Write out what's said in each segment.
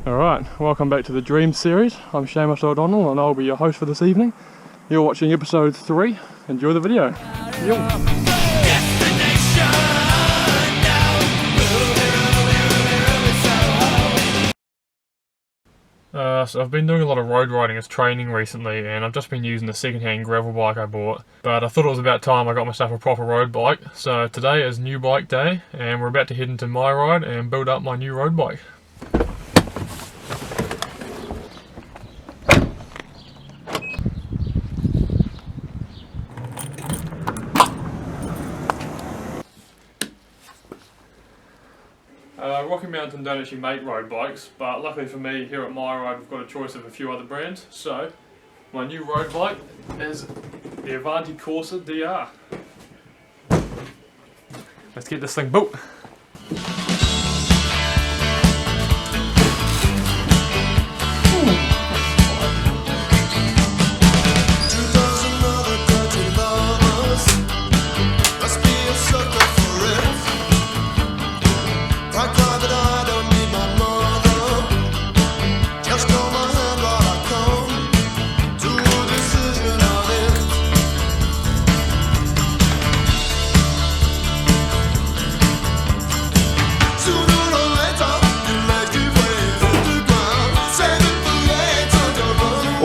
Alright, welcome back to the Dream series. I'm Seamus O'Donnell and I'll be your host for this evening. You're watching episode 3. Enjoy the video. So I've been doing a lot of road riding as training recently, and I've just been using the second-hand gravel bike I bought. But I thought it was about time I got myself a proper road bike. So today is new bike day, and we're about to head into my ride and build up my new road bike. Rocky Mountain don't actually make road bikes, but luckily for me, here at my ride we've got a choice of a few other brands. So, my new road bike is the Avanti Corsa DR. Let's get this thing built.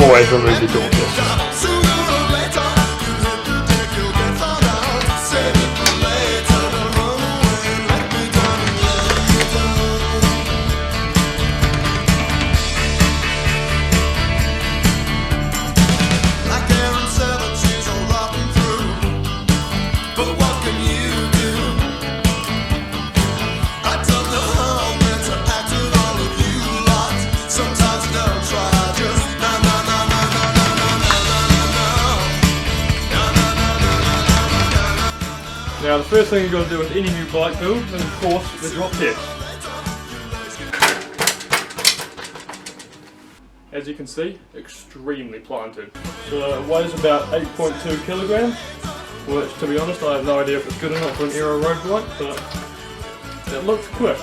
Always remove your door first. Now the first thing you've got to do with any new bike build is of course the drop test. As you can see, extremely planted. So it weighs about 8.2 kilograms, which to be honest I have no idea if it's good enough for an aero road bike, but it looks quick.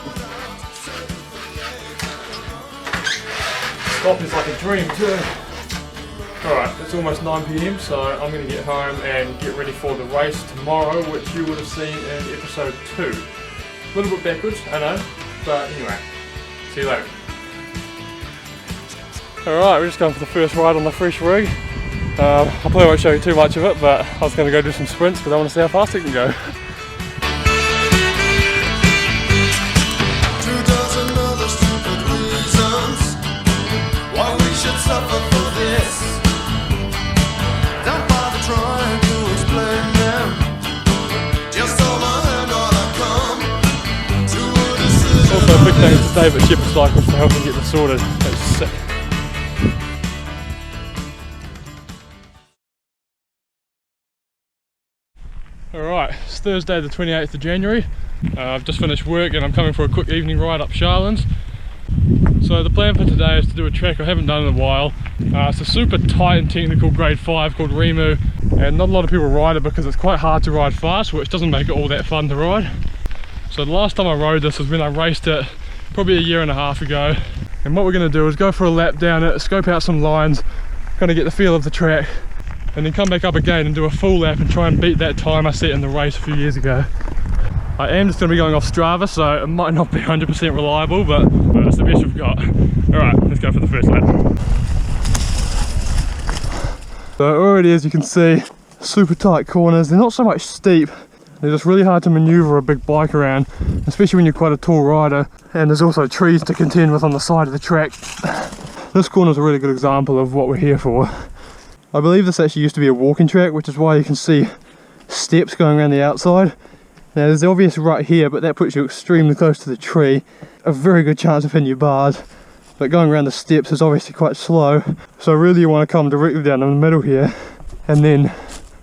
Stop is like a dream too. Alright, it's almost 9 PM, so I'm going to get home and get ready for the race tomorrow, which you would have seen in episode 2. A little bit backwards, I know, but anyway, see you later. Alright, we're just going for the first ride on the fresh rig. I probably won't show you too much of it, but I was going to go do some sprints because I want to see how fast it can go. Also a big thanks to David Shepherd Cycles for helping get this sorted. That's sick. Alright, it's Thursday the 28th of January. I've just finished work and I'm coming for a quick evening ride up Sharlands. So the plan for today is to do a track I haven't done in a while. It's a super tight and technical grade 5 called Remu, and not a lot of people ride it because it's quite hard to ride fast, which doesn't make it all that fun to ride. So the last time I rode this was when I raced it probably a year and a half ago. And what we're going to do is go for a lap down it, scope out some lines, kind of get the feel of the track, and then come back up again and do a full lap and try and beat that time I set in the race a few years ago. I am just going to be going off Strava, so it might not be 100% reliable, but it's the best we've got. Alright, let's go for the first lap. So already, as you can see, super tight corners. They're not so much steep, they're just really hard to maneuver a big bike around, especially when you're quite a tall rider, and there's also trees to contend with on the side of the track. This corner is a really good example of what we're here for. I believe this actually used to be a walking track, which is why you can see steps going around the outside. Now there's the obvious rut here, but that puts you extremely close to the tree. A very good chance of hitting your bars, but going around the steps is obviously quite slow. So really you want to come directly down in the middle here, and then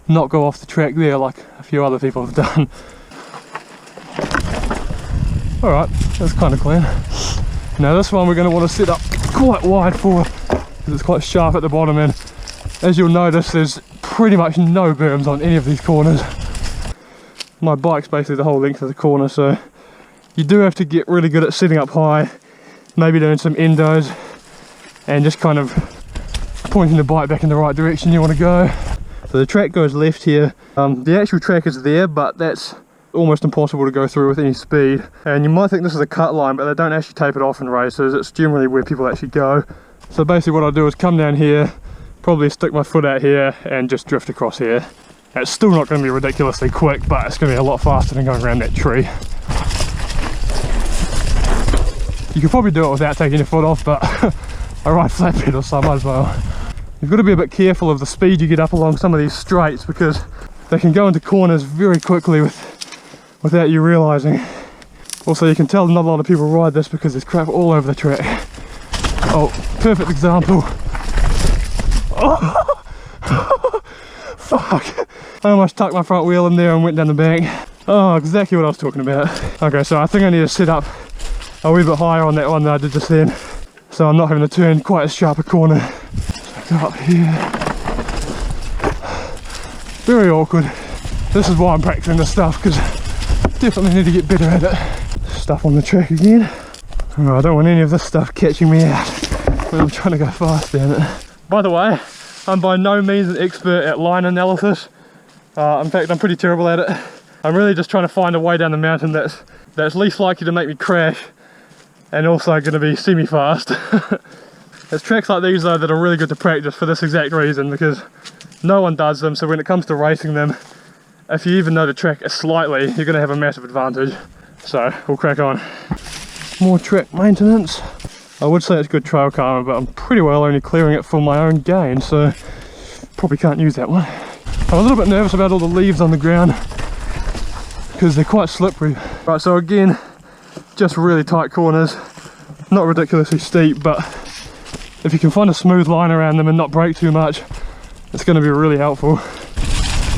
not go off the track there like a few other people have done. Alright, that's kind of clean. Now this one we're going to want to set up quite wide for, because it's quite sharp at the bottom, and as you'll notice there's pretty much no berms on any of these corners. My bike's basically the whole length of the corner, so you do have to get really good at setting up high maybe doing some endos and just kind of pointing the bike back in the right direction you want to go. So the track goes left here. The actual track is there, but that's almost impossible to go through with any speed. And you might think this is a cut line, but they don't actually tape it off in races. It's generally where people actually go. So basically what I'll do is come down here, probably stick my foot out here and just drift across here. It's still not going to be ridiculously quick, but it's going to be a lot faster than going around that tree. You could probably do it without taking your foot off, but I ride flat pedals, so I might as well. You've got to be a bit careful of the speed you get up along some of these straights, because they can go into corners very quickly without you realising. Also, you can tell not a lot of people ride this because there's crap all over the track. Oh, perfect example. Oh, fuck. I almost tucked my front wheel in there and went down the bank. Oh, exactly what I was talking about. Okay, so I think I need to set up a wee bit higher on that one that I did just then, so I'm not having to turn quite as sharp a corner. So go up here. Very awkward. This is why I'm practicing this stuff, because definitely need to get better at it. Stuff on the track again. Oh, I don't want any of this stuff catching me out when I'm trying to go fast down it. By the way, I'm by no means an expert at line analysis. In fact, I'm pretty terrible at it. I'm really just trying to find a way down the mountain that's least likely to make me crash and also going to be semi-fast. There's tracks like these though that are really good to practice for this exact reason, because no one does them, so when it comes to racing them, if you even know the track slightly, you're going to have a massive advantage. So we'll crack on. More track maintenance. I would say it's good trail karma, but I'm pretty well only clearing it for my own gain, so probably can't use that one. I'm a little bit nervous about all the leaves on the ground because they're quite slippery. Right, so again, just really tight corners, not ridiculously steep, but if you can find a smooth line around them and not brake too much, it's going to be really helpful.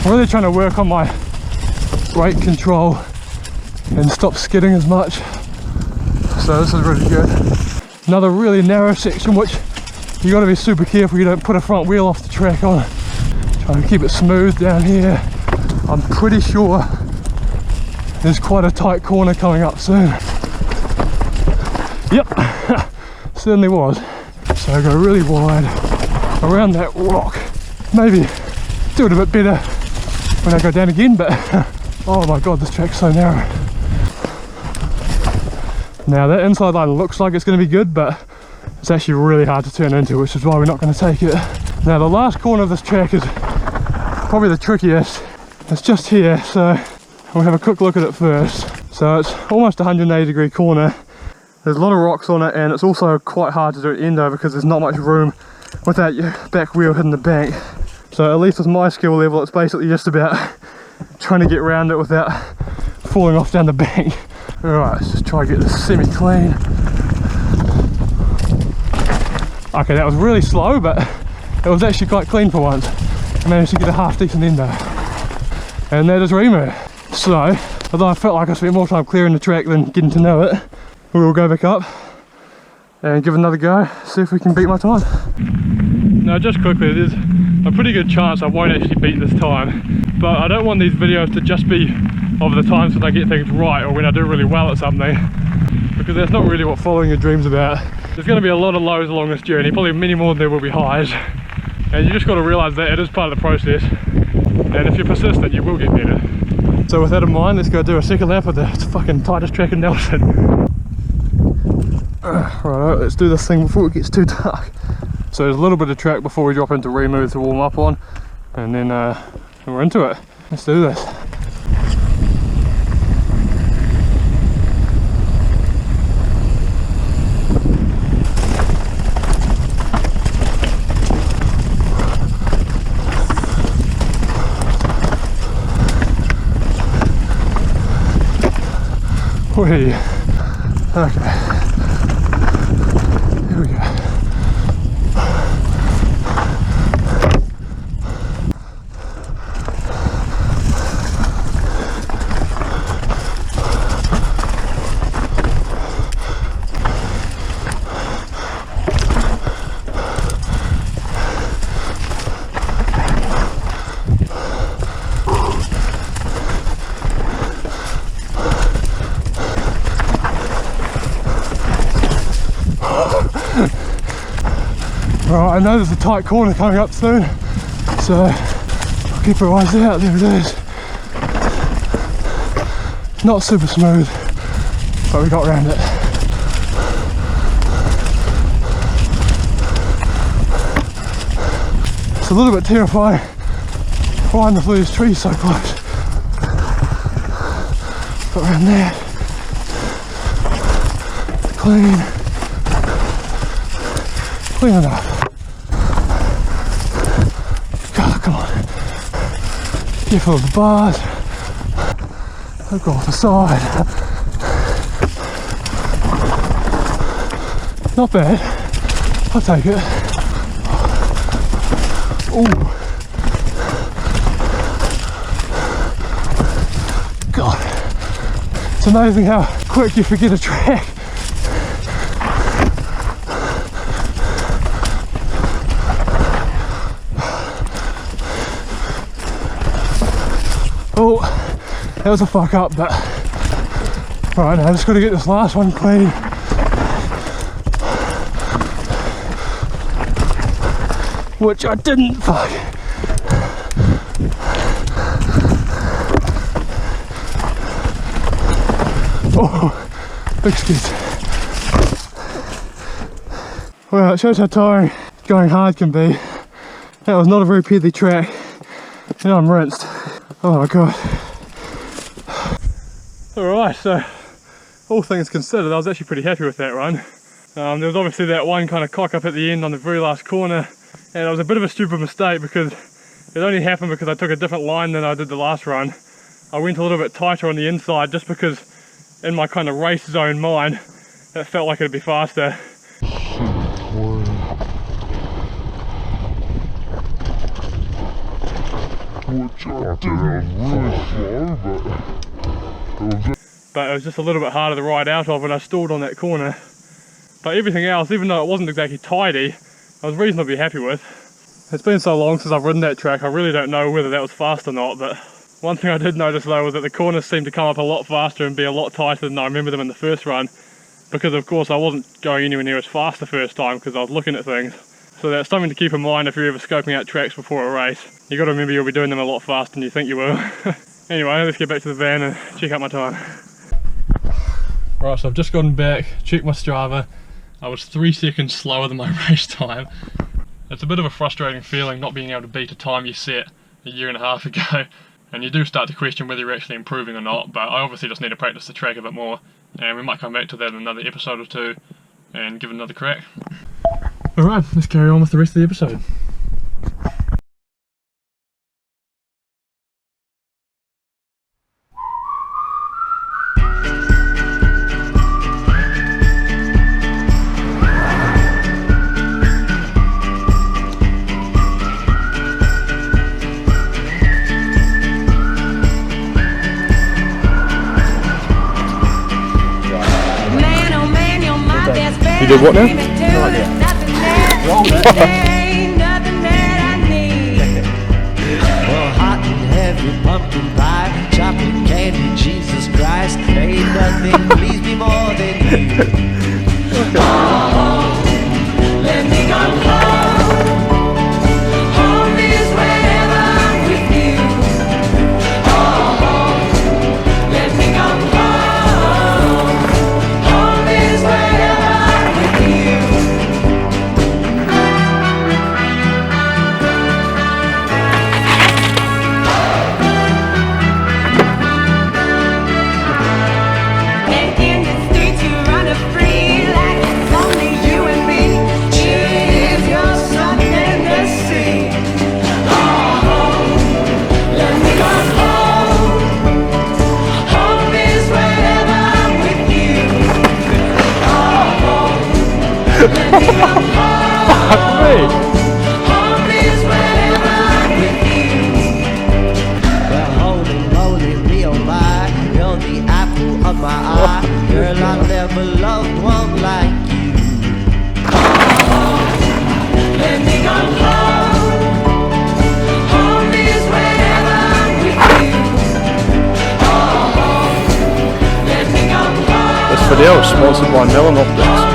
I'm really trying to work on my brake control and stop skidding as much, so this is really good. Another really narrow section which you got to be super careful you don't put a front wheel off the track on. Trying to keep it smooth down here. I'm pretty sure there's quite a tight corner coming up soon. Yep, certainly was. So I go really wide around that rock. Maybe do it a bit better when I go down again, but oh my god, this track's so narrow. Now that inside line looks like it's going to be good, but it's actually really hard to turn into, which is why we're not going to take it. Now the last corner of this track is probably the trickiest. It's just here, so we'll have a quick look at it first. So it's almost a 180-degree corner. There's a lot of rocks on it, and it's also quite hard to do an endo because there's not much room without your back wheel hitting the bank. So at least with my skill level, it's basically just about trying to get around it without falling off down the bank. Alright, let's just try to get this semi-clean. Okay, that was really slow, but it was actually quite clean for once. I managed to get a half decent endo. And that is Remo. So, although I felt like I spent more time clearing the track than getting to know it, we will go back up and give it another go, see if we can beat my time. Now just quickly, there's a pretty good chance I won't actually beat this time, but I don't want these videos to just be of the times when I get things right or when I do really well at something, because that's not really what following your dream's about. There's going to be a lot of lows along this journey, probably many more than there will be highs, and you just got to realise that it is part of the process, and if you're persistent you will get better. So with that in mind, let's go do a second lap of the fucking tightest track in Nelson. Right, let's do this thing before it gets too dark. So there's a little bit of track before we drop into Remove to warm up on, and then we're into it. Let's do this. Whee. Okay. Here we go. Alright, I know there's a tight corner coming up soon, so I'll keep our eyes out. There it is. Not super smooth, but we got around it. It's a little bit terrifying flying through these trees so close. Got around there. Clean enough. God, come on. Careful of the bars. I'll go off the side. Not bad. I'll take it. Ooh. God. It's amazing how quick you forget a track. Oh, that was a fuck up, but right now I just got to get this last one clean. Which I didn't, fuck. Oh, big skids. Well, it shows how tiring going hard can be. That was not a very peathy track. Now I'm rinsed. Oh my god. Alright, so all things considered, I was actually pretty happy with that run. There was obviously that one kind of cock up at the end on the very last corner, and it was a bit of a stupid mistake because it only happened because I took a different line than I did the last run. I went a little bit tighter on the inside just because in my kind of race zone mind, it felt like it'd be faster. But it was just a little bit harder to ride out of when I stalled on that corner. But everything else, even though it wasn't exactly tidy, I was reasonably happy with. It's been so long since I've ridden that track, I really don't know whether that was fast or not, but one thing I did notice though was that the corners seemed to come up a lot faster and be a lot tighter than I remember them in the first run, because of course I wasn't going anywhere near as fast the first time because I was looking at things. So that's something to keep in mind if you're ever scoping out tracks before a race. You got to remember you'll be doing them a lot faster than you think you will. Anyway, let's get back to the van and check out my time. Right, so I've just gotten back, checked my Strava. I was 3 seconds slower than my race time. It's a bit of a frustrating feeling not being able to beat a time you set a year and a half ago. And you do start to question whether you're actually improving or not, but I obviously just need to practice the track a bit more. And we might come back to that in another episode or two and give it another crack. Alright, let's carry on with the rest of the episode. You did what now? No idea. Roll that. Well, hot and heavy pumpkin pie, chocolate candy, Jesus Christ, ain't nothing please me more than you. Oh, let me go home. Home is wherever I'm with you. Oh, let me go home. Home is wherever I'm with you. And in the streets you run free like it's only you and me. Cheers, you're something to see. Oh, let me go home. Home is wherever I'm with you. Oh, let me go home. Home is wherever I'm with you. Well, holy, me, oh my, you're the apple of my eye. Girl, I've never loved one like you. Oh, let me go home. Home is wherever I'm with you. Oh, let me go home. This video is sponsored by Melon Optics.